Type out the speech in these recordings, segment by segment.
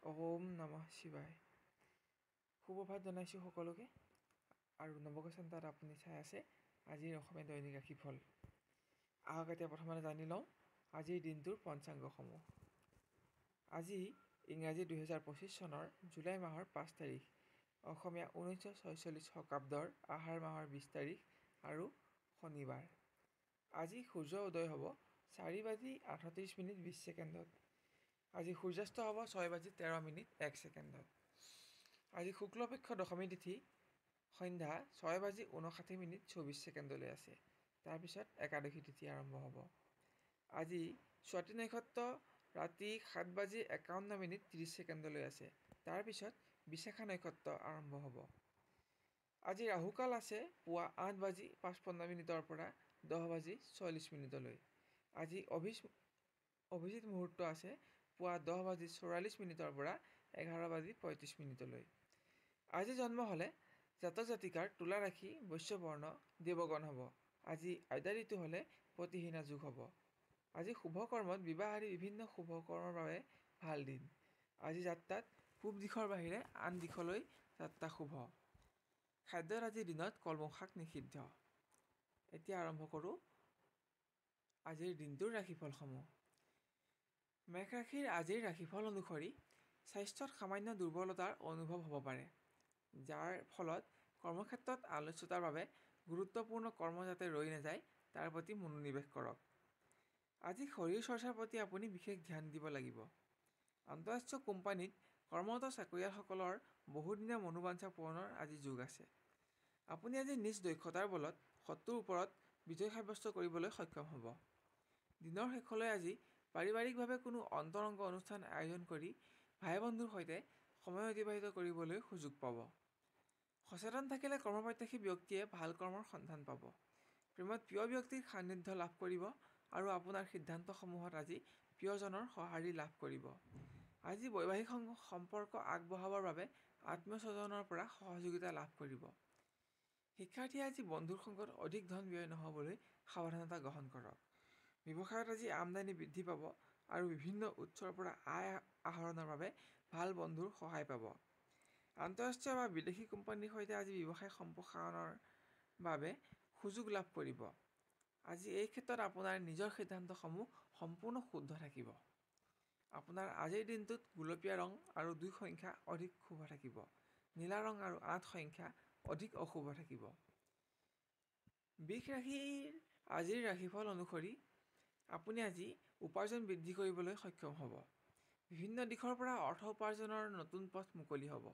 ওম নমঃ শিৱায়। সুপ্ৰভাত জনাইছোঁ সকলোকে। আৰু নৱগ্ৰহ চেণ্টাৰত আপুনি চাই আছে আজিৰ অসমীয়া দৈনিক ৰাশিফল। আহক এতিয়া প্ৰথমতে জানি লওঁ আজিৰ দিনটোৰ পঞ্চাংগসমূহ। আজি ইংৰাজী 2025 চনৰ জুলাই মাহৰ 5 তাৰিখ, অসমীয়া 1946 শকাব্দৰ আহাৰ মাহৰ 20 তাৰিখ আৰু শনিবাৰ। আজি সূৰ্য উদয় হ'ব 4:38:20 আজি সূৰ্যাস্ত হ'ব 6:13:01। আজি শুক্লপক্ষ দশমী তিথি সন্ধ্যা 6:59:24 আছে। তাৰপিছত একাদশী তিথি আৰম্ভ হ'ব। আজি স্বাতী নক্ষত্ৰ ৰাতি 7:51:30 আছে। তাৰপিছত বিশাখা নক্ষত্ৰ আৰম্ভ হ'ব। আজি ৰাহুকাল আছে পুৱা 8:55 পৰা 10:46। আজি অভিজিত মুহূৰ্ত আছে পুৱা 10:44 পৰা 11:35। আজি জন্ম হ'লে জাতক জাতিকাৰ তুলা ৰাশি, বৈশ্য বৰ্ণ, দেৱগণ হ'ব। আজি আদ্যা ঋতু হ'লে প্ৰতিহিনা যোগ হ'ব। আজি শুভ কৰ্মত বিবাহ আদি বিভিন্ন শুভ কৰ্মৰ বাবে ভাল দিন। আজি যাত্ৰাত পূব দিশৰ বাহিৰে আন দিশলৈ যাত্ৰা শুভ। খাদ্যত আজিৰ দিনত কলমৌ শাক নিষিদ্ধ। এতিয়া আৰম্ভ কৰোঁ আজিৰ দিনটোৰ ৰাশিফলসমূহ। মেষ ৰাশিৰ আজিৰ ৰাশিফল অনুসৰি স্বাস্থ্যত সামান্য দুৰ্বলতাৰ অনুভৱ হ'ব পাৰে, যাৰ ফলত কৰ্মক্ষেত্ৰত আলস্যতাৰ বাবে গুৰুত্বপূৰ্ণ কৰ্ম যাতে ৰৈ নাযায় তাৰ প্ৰতি মনোনিৱেশ কৰক। আজি শৰীৰ চৰ্চাৰ প্ৰতি আপুনি বিশেষ ধ্যান দিব লাগিব। আন্তঃৰাষ্ট্ৰীয় কোম্পানীত কৰ্মৰত চাকৰিয়ালসকলৰ বহুদিনীয়া মনোবাঞ্ছা পূৰণৰ আজি যোগ আছে। আপুনি আজি নিজ দক্ষতাৰ বলত শত্ৰুৰ ওপৰত বিজয় সাব্যস্ত কৰিবলৈ সক্ষম হ'ব। দিনৰ শেষলৈ আজি পাৰিবাৰিকভাৱে কোনো অন্তৰংগ অনুষ্ঠান আয়োজন কৰি ভাই বন্ধুৰ সৈতে সময় অতিবাহিত কৰিবলৈ সুযোগ পাব। সচেতন থাকিলে কৰ্মপ্ৰত্যাশী ব্যক্তিয়ে ভাল কৰ্মৰ সন্ধান পাব। প্ৰেমত প্ৰিয় ব্যক্তিৰ সান্নিধ্য লাভ কৰিব আৰু আপোনাৰ সিদ্ধান্তসমূহত আজি প্ৰিয়জনৰ সঁহাৰি লাভ কৰিব। আজি বৈবাহিক সম্পৰ্ক আগবঢ়াবৰ বাবে আত্মীয় স্বজনৰ পৰা সহযোগিতা লাভ কৰিব। শিক্ষাৰ্থীয়ে আজি বন্ধুৰ সংগত অধিক ধন ব্যয় নহ'বলৈ সাৱধানতা গ্ৰহণ কৰক। ব্যৱসায়ত আজি আমদানি বৃদ্ধি পাব আৰু বিভিন্ন উৎসৰ পৰা আয় আহৰণৰ বাবে ভাল বন্ধুৰ সহায় পাব। আন্তঃৰাষ্ট্ৰীয় বা বিদেশী কোম্পানীৰ সৈতে আজি ব্যৱসায় সম্প্ৰসাৰণৰ বাবে সুযোগ লাভ কৰিব। আজি এই ক্ষেত্ৰত আপোনাৰ নিজৰ সিদ্ধান্তসমূহ সম্পূৰ্ণ শুদ্ধ থাকিব। আপোনাৰ আজিৰ দিনটোত গুলপীয়া ৰং আৰু 2 সংখ্যা অধিক শুভ থাকিব। নীলা ৰং আৰু 8 সংখ্যা অধিক অশুভ থাকিব। বৃষ ৰাশিৰ আজিৰ ৰাশিফল অনুসৰি আপুনি আজি উপাৰ্জন বৃদ্ধি কৰিবলৈ সক্ষম হ'ব। বিভিন্ন দিশৰ পৰা অৰ্থ উপাৰ্জনৰ নতুন পথ মুকলি হ'ব।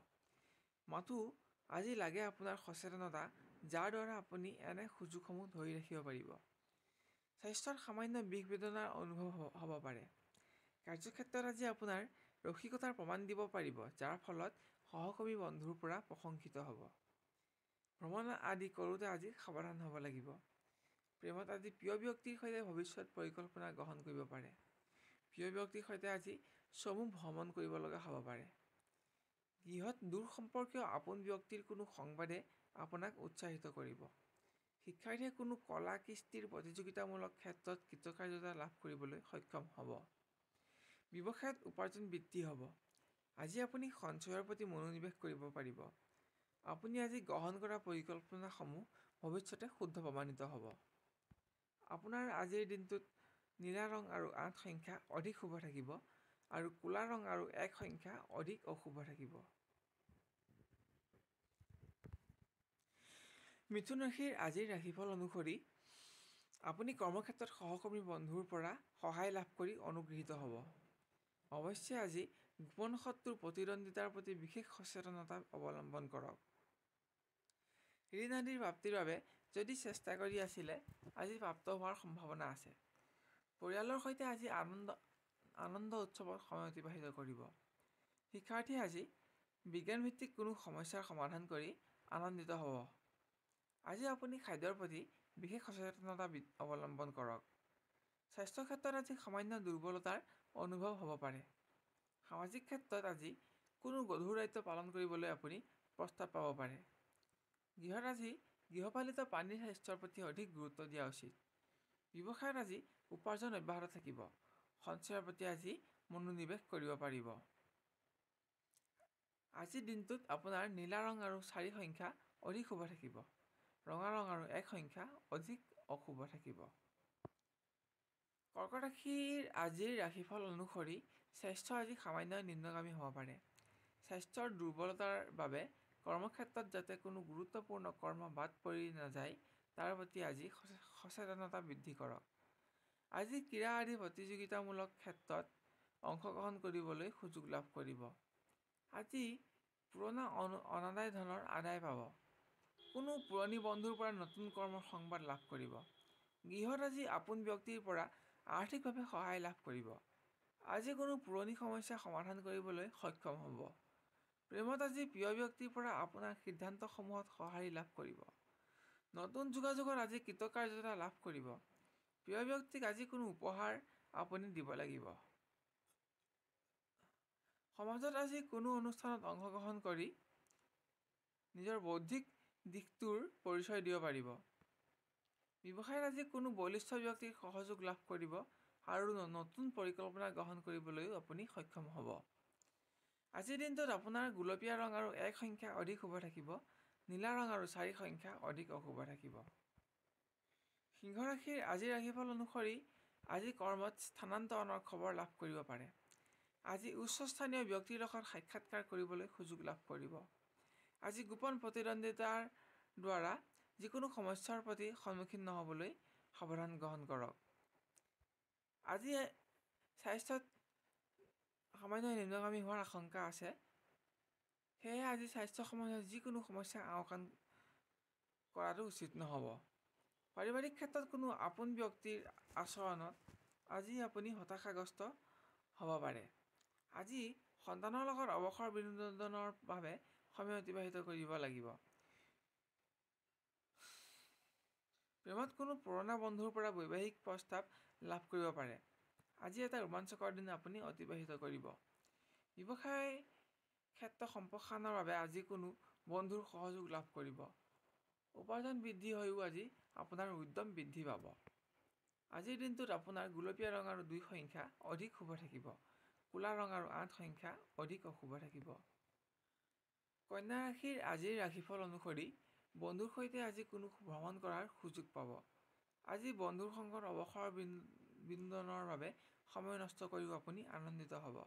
মাথো আজি লাগে আপোনাৰ সচেতনতা, যাৰ দ্বাৰা আপুনি এনে সুযোগসমূহ ধৰি ৰাখিব পাৰিব। স্বাস্থ্যত সামান্য বিষ বেদনাৰ অনুভৱ হ'ব পাৰে। কাৰ্যক্ষেত্ৰত আজি আপোনাৰ ৰসিকতাৰ প্ৰমাণ দিব পাৰিব, যাৰ ফলত সহকৰ্মী বন্ধুৰ পৰা প্ৰশংসিত হ'ব। ভ্ৰমণ আদি কৰোঁতে আজি সাৱধান হ'ব লাগিব। প্ৰেমত আজি প্ৰিয় ব্যক্তিৰ সৈতে ভৱিষ্যত পৰিকল্পনা গ্ৰহণ কৰিব পাৰে। প্ৰিয় ব্যক্তিৰ সৈতে আজি চমু ভ্ৰমণ কৰিব লগা হ'ব পাৰে। গৃহত দূৰ সম্পৰ্কীয় আপোন ব্যক্তিৰ কোনো সংবাদে আপোনাক উৎসাহিত কৰিব। শিক্ষাৰ্থীয়ে কোনো কলা কৃষ্টিৰ প্ৰতিযোগিতামূলক ক্ষেত্ৰত কৃতকাৰ্যতা লাভ কৰিবলৈ সক্ষম হ'ব। ব্যৱসায়ত উপাৰ্জন বৃদ্ধি হ'ব। আজি আপুনি সঞ্চয়ৰ প্ৰতি মনোনিৱেশ কৰিব পাৰিব। আপুনি আজি গ্ৰহণ কৰা পৰিকল্পনাসমূহ ভৱিষ্যতে শুদ্ধ প্ৰমাণিত হ'ব। আপোনাৰ আজিৰ দিনটোত নীলা ৰং আৰু 8 সংখ্যা অধিক শুভ থাকিব আৰু ক'লা ৰং আৰু 1 সংখ্যা অধিক অশুভ থাকিব। মিথুন ৰাশিৰ আজিৰ ৰাশিফল অনুসৰি আপুনি কৰ্মক্ষেত্ৰত সহকৰ্মী বন্ধুৰ পৰা সহায় লাভ কৰি অনুগৃহীত হ'ব। অৱশ্যে আজি গোপন শত্ৰুৰ প্ৰতিদ্বন্দ্বিতাৰ প্ৰতি বিশেষ সচেতনতা অৱলম্বন কৰক। ঋণ আদিৰ প্ৰাপ্তিৰ বাবে যদি চেষ্টা কৰি আছিলে, আজি প্ৰাপ্ত হোৱাৰ সম্ভাৱনা আছে। পৰিয়ালৰ সৈতে আজি আনন্দ উৎসৱত সময় অতিবাহিত কৰিব। শিক্ষাৰ্থীয়ে আজি বিজ্ঞানভিত্তিক কোনো সমস্যাৰ সমাধান কৰি আনন্দিত হ'ব। আজি আপুনি খাদ্যৰ প্ৰতি বিশেষ সচেতনতা অৱলম্বন কৰক। স্বাস্থ্য ক্ষেত্ৰত আজি সামান্য দুৰ্বলতাৰ অনুভৱ হ'ব পাৰে। সামাজিক ক্ষেত্ৰত আজি কোনো গধুৰ দায়িত্ব পালন কৰিবলৈ আপুনি প্ৰস্তাৱ পাব পাৰে। গৃহত আজি গৃহপালিত প্ৰাণীৰ স্বাস্থ্যৰ প্ৰতি অধিক গুৰুত্ব দিয়া উচিত। ব্যৱসায়ত আজি উপাৰ্জন অব্যাহত থাকিব। সঞ্চয়ৰ প্ৰতি আজি মনোনিৱেশ কৰিব পাৰিব। আজিৰ দিনটোত আপোনাৰ নীলা ৰং আৰু 4 সংখ্যা অধিক শুভ থাকিব। ৰঙা ৰং আৰু 1 সংখ্যা অধিক অশুভ থাকিব। কৰ্কট ৰাশিৰ আজিৰ ৰাশিফল অনুসৰি স্বাস্থ্য আজি সামান্য নিম্নগামী হ'ব পাৰে। স্বাস্থ্যৰ দুৰ্বলতাৰ বাবে কৰ্মক্ষেত্ৰত যাতে কোনো গুৰুত্বপূৰ্ণ কৰ্ম বাদ পৰি নাযায় তাৰ প্ৰতি আজি সচেতনতা বৃদ্ধি কৰক। আজি ক্ৰীড়া আদি প্ৰতিযোগিতামূলক ক্ষেত্ৰত অংশগ্ৰহণ কৰিবলৈ সুযোগ লাভ কৰিব। আজি পুৰণা অনাদায় ধনৰ আদায় পাব। কোনো পুৰণি বন্ধুৰ পৰা নতুন কৰ্মৰ সংবাদ লাভ কৰিব। গৃহত আজি আপোন ব্যক্তিৰ পৰা আৰ্থিকভাৱে সহায় লাভ কৰিব। আজি কোনো পুৰণি সমস্যা সমাধান কৰিবলৈ সক্ষম হ'ব। প্ৰেমত আজি প্ৰিয় ব্যক্তিৰ পৰা আপোনাৰ সিদ্ধান্তসমূহত সঁহাৰি লাভ কৰিব। নতুন যোগাযোগত আজি কৃতকাৰ্যতা লাভ কৰিব। প্ৰিয় ব্যক্তিক আজি কোনো উপহাৰ আপুনি দিব লাগিব। সমাজত আজি কোনো অনুষ্ঠানত অংশগ্ৰহণ কৰি নিজৰ বৌদ্ধিক দিশটোৰ পৰিচয় দিব পাৰিব। ব্যৱসায়ত আজি কোনো বলিষ্ঠ ব্যক্তিৰ সহযোগ লাভ কৰিব আৰু নতুন পৰিকল্পনা গ্ৰহণ কৰিবলৈও আপুনি সক্ষম হ'ব। আজিৰ দিনটোত আপোনাৰ গুলপীয়া ৰং আৰু 1 সংখ্যা অধিক শুভ থাকিব। নীলা ৰং আৰু 4 সংখ্যা অধিক অশুভ থাকিব। সিংহ ৰাশিৰ আজিৰ ৰাশিফল অনুসৰি আজি কৰ্মত স্থানান্তৰণৰ খবৰ লাভ কৰিব পাৰে। আজি উচ্চস্থানীয় ব্যক্তিৰ লগত সাক্ষাৎকাৰ কৰিবলৈ সুযোগ লাভ কৰিব। আজি গোপন প্ৰতিদ্বন্দ্বিতাৰ দ্বাৰা যিকোনো সমস্যাৰ প্ৰতি সন্মুখীন নহ'বলৈ সাৱধান গ্ৰহণ কৰক। আজি স্বাস্থ্যত সামান্য নিম্নগামী হোৱাৰ আশংকা আছে। সেয়েহে আজি স্বাস্থ্য সম্বন্ধীয় যিকোনো সমস্যা আওকাণ কৰাটো উচিত নহ'ব। পাৰিবাৰিক ক্ষেত্ৰত কোনো আপোন ব্যক্তিৰ আচৰণত আজি আপুনি হতাশাগ্ৰস্ত হ'ব পাৰে। আজি সন্তানৰ লগত অৱসৰ বিনোদনৰ বাবে সময় অতিবাহিত কৰিব লাগিব। প্ৰেমত কোনো পুৰণা বন্ধুৰ পৰা বৈবাহিক প্ৰস্তাৱ লাভ কৰিব পাৰে। আজি এটা ৰোমাঞ্চকৰ দিন আপুনি অতিবাহিত কৰিব। ব্যৱসায় ক্ষেত্ৰ সম্প্ৰসাৰণৰ বাবে আজি কোনো বন্ধুৰ সহযোগ লাভ কৰিব। উপাৰ্জন বৃদ্ধি হৈও আজি আপোনাৰ উদ্যম বৃদ্ধি পাব। আজিৰ দিনটোত আপোনাৰ গুলপীয়া ৰং আৰু 2 সংখ্যা অধিক শুভ থাকিব। ক'লা ৰং আৰু 8 সংখ্যা অধিক অশুভ থাকিব। কন্যা ৰাশিৰ আজিৰ ৰাশিফল অনুসৰি বন্ধুৰ সৈতে আজি কোনো ভ্ৰমণ কৰাৰ সুযোগ পাব। আজি বন্ধুৰ সংগত অৱসৰ বিনোদনৰ বাবে সময় নষ্ট কৰিও আপুনি আনন্দিত হ'ব।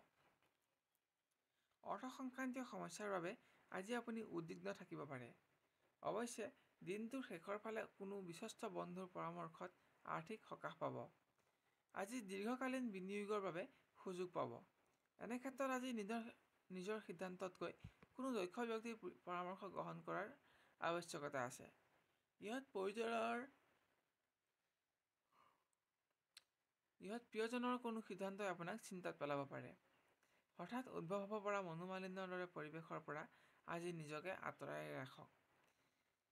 অৰ্থ সংক্ৰান্তীয় সমস্যাৰ বাবে আজি আপুনি উদ্বিগ্ন থাকিব পাৰে। অৱশ্যে দিনটোৰ শেষৰ ফালে কোনো বিশ্বস্ত বন্ধুৰ পৰামৰ্শত আৰ্থিক সকাহ পাব। আজি দীৰ্ঘকালীন বিনিয়োগৰ বাবে সুযোগ পাব। এনে ক্ষেত্ৰত আজি নিজৰ সিদ্ধান্ততকৈ কোনো দক্ষ ব্যক্তিৰ পৰামৰ্শ গ্ৰহণ কৰাৰ আৱশ্যকতা আছে। ইহঁত প্ৰিয়জনৰ কোনো সিদ্ধান্তই আপোনাক চিন্তাত পেলাব পাৰে। হঠাৎ উদ্ভৱ হ'ব পৰা মনোমালিন্যৰ দৰে পৰিৱেশৰ পৰা আজি নিজকে আঁতৰাই ৰাখক।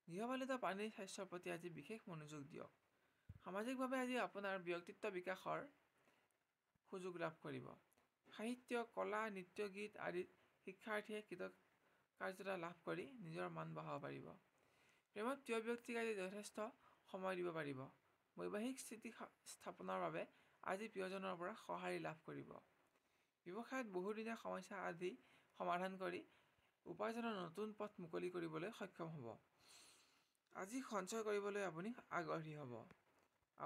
গৃহপালিত প্ৰাণীৰ স্বাস্থ্যৰ প্ৰতি আজি বিশেষ মনোযোগ দিয়ক। সামাজিকভাৱে আজি আপোনাৰ ব্যক্তিত্ব বিকাশৰ সুযোগ লাভ কৰিব। সাহিত্য, কলা, নৃত্য, গীত আদিত শিক্ষাৰ্থীয়ে কৃতকাৰ্যতা লাভ কৰি নিজৰ মান বঢ়াব পাৰিব। প্ৰেমত প্ৰিয় ব্যক্তিক আজি যথেষ্ট সময় দিব পাৰিব। বৈবাহিক স্থিতি স্থাপনৰ বাবে আজি প্ৰিয়জনৰ পৰা সঁহাৰি লাভ কৰিব। ব্যৱসায়ত বহুদিনীয়া সমস্যা আদি সমাধান কৰি উপাৰ্জনৰ নতুন পথ মুকলি কৰিবলৈ সক্ষম হ'ব। আজি সঞ্চয় কৰিবলৈ আপুনি আগ্ৰহী হ'ব।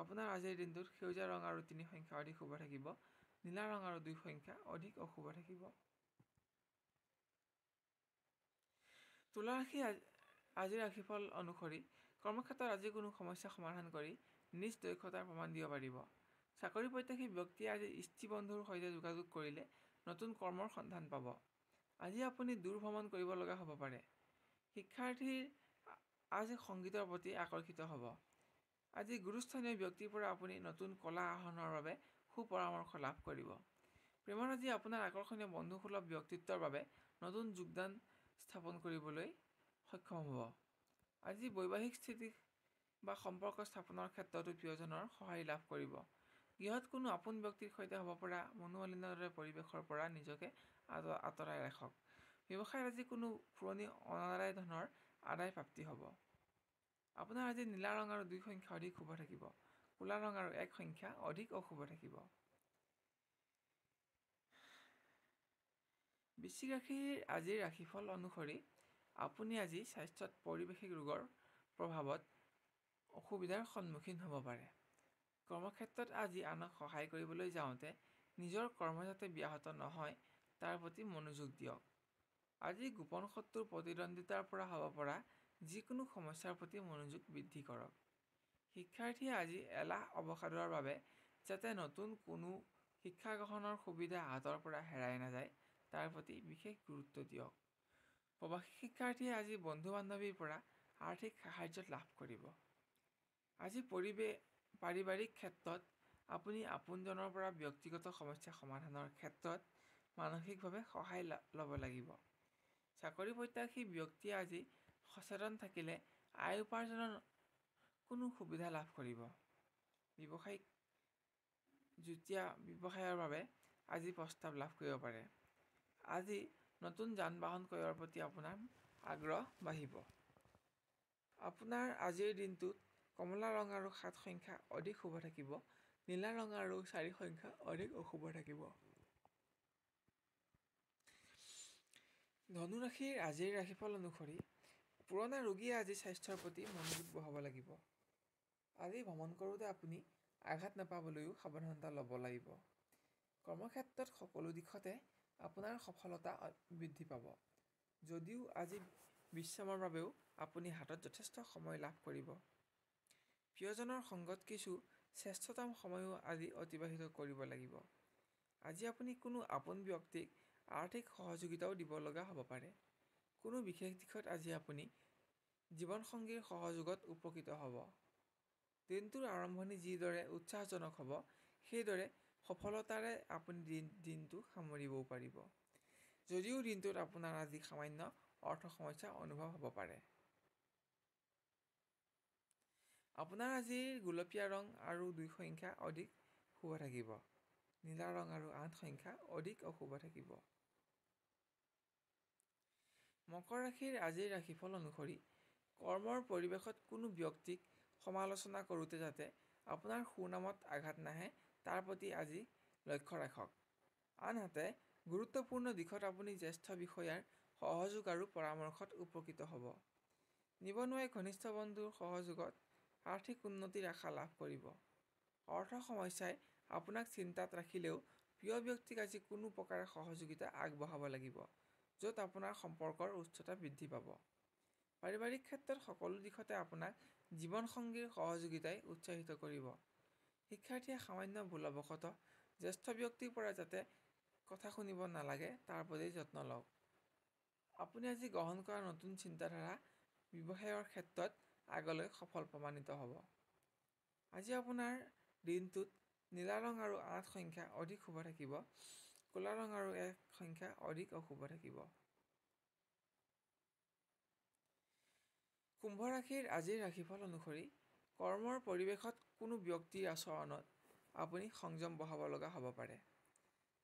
আপোনাৰ আজিৰ দিনটোত সেউজীয়া ৰং আৰু 3 সংখ্যা অধিক শুভ থাকিব। নীলা ৰং আৰু 2 সংখ্যা অধিক অশুভ থাকিব। তুলা ৰাশিৰ আজিৰ ৰাশিফল অনুসৰি কৰ্মক্ষেত্ৰত আজি কোনো সমস্যা সমাধান কৰি নিজ দক্ষতাৰ প্ৰমাণ দিব পাৰিব। চাকৰি প্ৰত্যাশী ব্যক্তিয়ে আজি স্ত্ৰী বন্ধুৰ সৈতে যোগাযোগ কৰিলে নতুন কৰ্মৰ সন্ধান পাব। আজি আপুনি দূৰ ভ্ৰমণ কৰিব লগা হ'ব পাৰে। শিক্ষাৰ্থীৰ আজি সংগীতৰ প্ৰতি আকৰ্ষিত হ'ব। আজি গুৰুস্থানীয় ব্যক্তিৰ পৰা আপুনি নতুন কলা আহৰণৰ বাবে সুপৰামৰ্শ লাভ কৰিব। প্ৰেমত আজি আপোনাৰ আকৰ্ষণীয় বন্ধুসুলভ ব্যক্তিত্বৰ বাবে নতুন যোগদান স্থাপন কৰিবলৈ সক্ষম হ'ব। আজি বৈবাহিক স্থিতি বা সম্পৰ্ক স্থাপনৰ ক্ষেত্ৰতো প্ৰিয়জনৰ সঁহাৰি লাভ কৰিব। গৃহত কোনো আপোন ব্যক্তিৰ সৈতে হ'ব পৰা মনোমালিন্যৰ দৰে পৰিৱেশৰ পৰা নিজকে আঁতৰাই ৰাখক। ব্যৱসায়ত আজি কোনো পুৰণি অনাদায় ধনৰ আদায় প্ৰাপ্তি হ'ব। আপোনাৰ আজি নীলা ৰং আৰু 2 সংখ্যা অধিক শুভ থাকিব। ক'লা ৰং আৰু 1 সংখ্যা অধিক অশুভ থাকিব। বৃশ্চিক ৰাশিৰ আজিৰ ৰাশিফল অনুসৰি আপুনি আজি স্বাস্থ্যত পাৰিৱেশিক ৰোগৰ প্ৰভাৱত অসুবিধাৰ সন্মুখীন হ'ব পাৰে। কৰ্মক্ষেত্ৰত আজি আনক সহায় কৰিবলৈ যাওঁতে নিজৰ কৰ্ম যাতে ব্যাহত নহয় তাৰ প্ৰতি মনোযোগ দিয়ক। আজি গোপন শত্ৰুৰ প্ৰতিদ্বন্দ্বিতাৰ পৰা হ'ব পৰা যিকোনো সমস্যাৰ প্ৰতি মনোযোগ বৃদ্ধি কৰক। শিক্ষাৰ্থীয়ে আজি এলাহ অৱসাদৰ বাবে যাতে নতুন কোনো শিক্ষা গ্ৰহণৰ সুবিধা হাতৰ পৰা হেৰাই নাযায় তাৰ প্ৰতি বিশেষ গুৰুত্ব দিয়ক। প্ৰৱাসী শিক্ষাৰ্থীয়ে আজি বন্ধু-বান্ধৱীৰ পৰা আৰ্থিক সাহায্য লাভ কৰিব। আজি পাৰিবাৰিক ক্ষেত্ৰত আপুনি আপোনজনৰ পৰা ব্যক্তিগত সমস্যা সমাধানৰ ক্ষেত্ৰত মানসিকভাৱে সহায় ল'ব লাগিব। চাকৰি প্ৰত্যাশী ব্যক্তিয়ে আজি সচেতন থাকিলে আয় উপাৰ্জনৰ কোনো সুবিধা লাভ কৰিব। যুটীয়া ব্যৱসায়ৰ বাবে আজি প্ৰস্তাৱ লাভ কৰিব পাৰে। আজি নতুন যান-বাহন ক্ৰয়ৰ প্ৰতি আপোনাৰ আগ্ৰহ বাঢ়িব। আপোনাৰ আজিৰ দিনটোত কমলা ৰং আৰু 7 সংখ্যা অধিক শুভ থাকিব। নীলা ৰং আৰু 4 সংখ্যা অধিক অশুভ থাকিব। ধনু ৰাশিৰ আজিৰ ৰাশিফল অনুসৰি পুৰণা ৰোগীয়ে আজি স্বাস্থ্যৰ প্ৰতি মনোযোগ বঢ়াব লাগিব। আজি ভ্ৰমণ কৰোঁতে আপুনি আঘাত নাপাবলৈও সাৱধানতা ল'ব লাগিব। কৰ্মক্ষেত্ৰত সকলো দিশতে আপোনাৰ সফলতা বৃদ্ধি পাব। যদিও আজি বিশ্ৰামৰ বাবেও আপুনি হাতত যথেষ্ট সময় লাভ কৰিব। প্ৰিয়জনৰ সংগত কিছু শ্ৰেষ্ঠতম সময়ো আজি অতিবাহিত কৰিব লাগিব। আজি আপুনি কোনো আপোন ব্যক্তিক আৰ্থিক সহযোগিতাও দিব লগা হ'ব পাৰে। কোনো বিশেষ দিশত আজি আপুনি জীৱনসংগীৰ সহযোগত উপকৃত হ'ব। দিনটোৰ আৰম্ভণি যিদৰে উৎসাহজনক হ'ব সেইদৰে সফলতাৰে আপুনি দিনটো সামৰিবও পাৰিব। যদিও দিনটোত আপোনাৰ আজি সামান্য অৰ্থ সমস্যা অনুভৱ হ'ব পাৰে। আপোনাৰ আজিৰ গুলপীয়া ৰং আৰু 2 সংখ্যা অধিক শুভ থাকিব। নীলা ৰং আৰু 8 সংখ্যা অধিক অশুভ থাকিব। মকৰ ৰাশিৰ আজিৰ ৰাশিফল অনুসৰি কৰ্মৰ পৰিৱেশত কোনো ব্যক্তিক সমালোচনা কৰোঁতে যাতে আপোনাৰ সুনামত আঘাত নাহে তাৰ প্ৰতি আজি লক্ষ্য ৰাখক। আনহাতে গুৰুত্বপূৰ্ণ দিশত আপুনি জ্যেষ্ঠ বিষয়াৰ সহযোগ আৰু পৰামৰ্শত উপকৃত হ'ব। নিবনুৱাই ঘনিষ্ঠ বন্ধুৰ সহযোগত আৰ্থিক উন্নতিৰ আশা লাভ কৰিব। অৰ্থ সমস্যাই আপোনাক চিন্তাত ৰাখিলেও প্ৰিয় ব্যক্তিক আজি কোনো প্ৰকাৰে সহযোগিতা আগবঢ়াব লাগিব য'ত আপোনাৰ সম্পৰ্কৰ উচ্চতা বৃদ্ধি পাব। পাৰিবাৰিক ক্ষেত্ৰত সকলো দিশতে আপোনাক জীৱনসংগীৰ সহযোগিতাই উৎসাহিত কৰিব। শিক্ষাৰ্থীয়ে সামান্য ভুলবশতঃ জ্যেষ্ঠ ব্যক্তিৰ পৰা যাতে কথা শুনিব নালাগে তাৰ প্ৰতি যত্ন লওক। আপুনি আজি গ্ৰহণ কৰা নতুন চিন্তাধাৰা ব্যৱসায়ৰ ক্ষেত্ৰত আগলৈ সফল প্ৰমাণিত হ'ব। আজি আপোনাৰ দিনটোত নীলা ৰং আৰু 8 সংখ্যা অধিক শুভ থাকিব। ক'লা ৰং আৰু 1 সংখ্যা অধিক অশুভ থাকিব। কুম্ভ ৰাশিৰ আজিৰ ৰাশিফল অনুসৰি কৰ্মৰ পৰিৱেশত কোনো ব্যক্তিৰ আচৰণত আপুনি সংযম বঢ়াব লগা হ'ব পাৰে।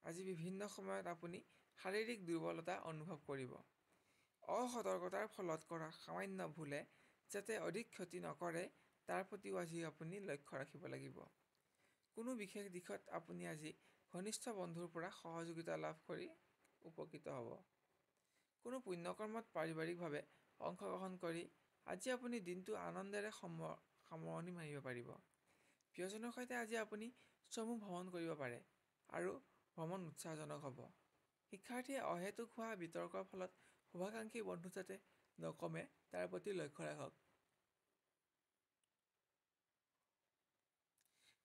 আজি বিভিন্ন সময়ত আপুনি শাৰীৰিক দুৰ্বলতা অনুভৱ কৰিব। অসতৰ্কতাৰ ফলত কৰা সামান্য ভুলে যাতে অধিক ক্ষতি নকৰে তাৰ প্ৰতিও আজি আপুনি লক্ষ্য ৰাখিব লাগিব। কোনো বিশেষ দিশত আপুনি আজি ঘনিষ্ঠ বন্ধুৰ পৰা সহযোগিতা লাভ কৰি উপকৃত হ'ব। কোনো পুণ্যকৰ্মত পাৰিবাৰিকভাৱে অংশগ্ৰহণ কৰি আজি আপুনি দিনটো আনন্দেৰে সামৰণি মাৰিব পাৰিব। প্ৰিয়জনৰ সৈতে আজি আপুনি চমু ভ্ৰমণ কৰিব পাৰে আৰু ভ্ৰমণ উৎসাহজনক হ'ব। শিক্ষাৰ্থীয়ে অহেতুক হোৱা বিতৰ্কৰ ফলত শুভাকাংক্ষী বন্ধু যাতে নকমে তাৰ প্ৰতি লক্ষ্য ৰাখক।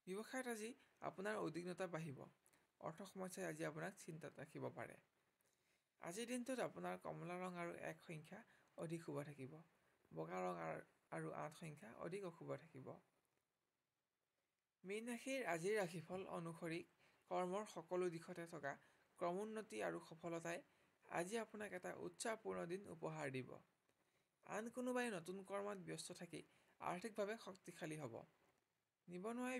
ব্যৱসায়ত আজি আপোনাৰ উদ্বিগ্নতা বাঢ়িব। অৰ্থ সমস্যাই আজি আপোনাক চিন্তাত ৰাখিব পাৰে। আজিৰ দিনটোত আপোনাৰ কমলা ৰং আৰু 1 সংখ্যা অধিক শুভ থাকিব। বগা ৰং আৰু 8 সংখ্যা অধিক অশুভ থাকিব। মীন ৰাশিৰ আজিৰ ৰাশিফল অনুসৰি কৰ্মৰ সকলো দিশতে থকা ক্ৰমোন্নতি আৰু সফলতাই আজি আপোনাক এটা উৎসাহপূৰ্ণ দিন উপহাৰ দিব। আন কোনোবাই নতুন কৰ্মত ব্যস্ত থাকি আৰ্থিকভাৱে শক্তিশালী হ'ব। নিবনুৱাই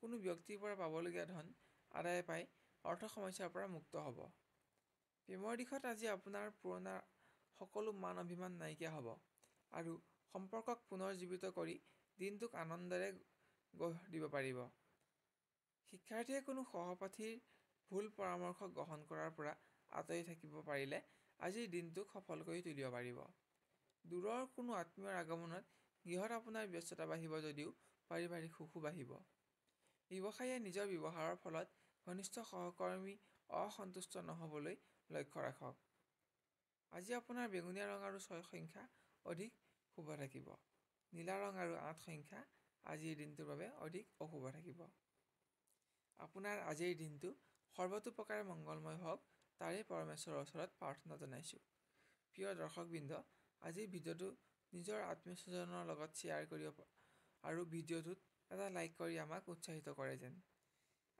কোনো ব্যক্তিৰ পৰা পাবলগীয়া ধন আদায় পাই অৰ্থ সমস্যাৰ পৰা মুক্ত হ'ব। প্ৰেমৰ দিশত আজি আপোনাৰ পুৰণা সকলো মান অভিমান নাইকিয়া হ'ব আৰু সম্পৰ্কক পুনৰ জীৱিত কৰি দিনটোক আনন্দেৰে গঢ় দিব পাৰিব। শিক্ষাৰ্থীয়ে কোনো সহপাঠীৰ ভুল পৰামৰ্শ গ্ৰহণ কৰাৰ পৰা আঁতৰি থাকিব পাৰিলে আজিৰ দিনটোক সফল কৰি তুলিব পাৰিব। দূৰৰ কোনো আত্মীয়ৰ আগমনত গৃহত আপোনাৰ ব্যস্ততা বাঢ়িব যদিও পাৰিবাৰিক সুখো বাঢ়িব। ব্যৱসায়ীয়ে নিজৰ ব্যৱহাৰৰ ফলত ঘনিষ্ঠ সহকৰ্মী অসন্তুষ্ট নহ'বলৈ লক্ষ্য ৰাখক। আজি আপোনাৰ বেঙুনীয়া ৰং আৰু 6 সংখ্যা অধিক শুভ থাকিব। নীলা ৰং আৰু 8 সংখ্যা আজিৰ দিনটোৰ বাবে অধিক অশুভ থাকিব। আপোনাৰ আজিৰ দিনটো সৰ্বতোপ্ৰকাৰে মংগলময় হওক তাৰেই পৰমেশ্বৰৰ ওচৰত প্ৰাৰ্থনা জনাইছোঁ। প্ৰিয় দৰ্শকবৃন্দ, আজিৰ ভিডিঅ'টো নিজৰ আত্মীয়স্বজনৰ লগত শ্বেয়াৰ কৰিব আৰু ভিডিঅ'টোত এটা লাইক কৰি আমাক উৎসাহিত কৰে যেন।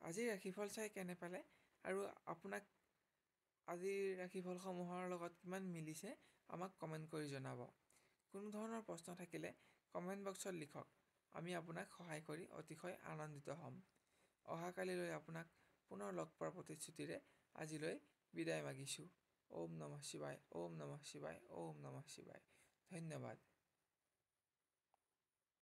আজিৰ ৰাশিফল চাই কেনে পালে আৰু আপোনাক আজিৰ ৰাশিফলসমূহৰ লগত কিমান মিলিছে আমাক কমেণ্ট কৰি জনাব। কোনো ধৰণৰ প্ৰশ্ন থাকিলে কমেণ্ট বক্সত লিখক। আমি আপোনাক সহায় কৰি অতিশয় আনন্দিত হ'ম। অহাকালিলৈ আপোনাক পুনৰ লগ পোৱাৰ প্ৰতিশ্ৰুতিৰে আজিলৈ বিদায় মাগিছোঁ। ওম নমঃ শিৱায়, ওম নমঃ শিৱায়, ওম নমঃ শিৱায়। ধন্যবাদ।